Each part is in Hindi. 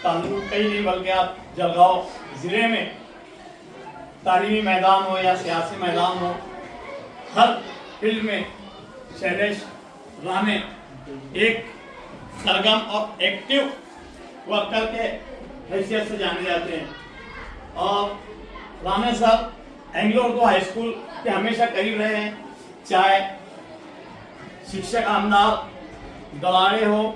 ताल्लुक कहीं नहीं बल्कि आप जलगांव ज़िले में तालीमी मैदान हो या सियासी मैदान हो, हर फील्ड में शैलेश राणे एक सरगम और एक्टिव वर्कर के हैसियत से जाने जाते हैं। और Rane sir Anglo Urdu high school के हमेशा करीब रहे हैं, चाहे शिक्षक आमदार दलाड़े हो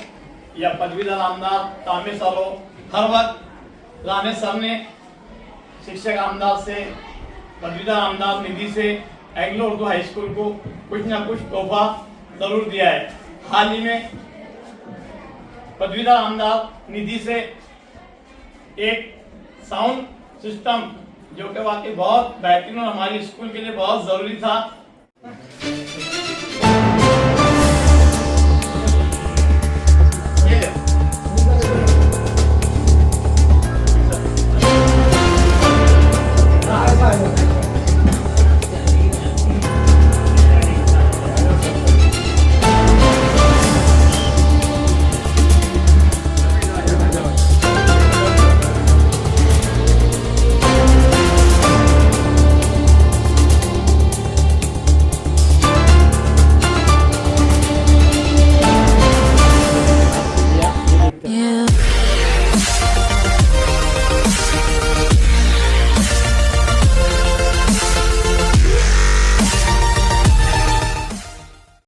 या पदवीधर आमदार तामे सर हो, हर वक्त राणे सर ने शिक्षक आमदार से, पदवीधर आमदार निधि से एंग्लो उर्दू हाई स्कूल को कुछ ना कुछ तोहफा जरूर दिया है। हाल ही में पदवीधर आमदार निधि से एक साउंड सिस्टम जो कि वाकई बहुत बेहतरीन और हमारी स्कूल के लिए बहुत ज़रूरी था,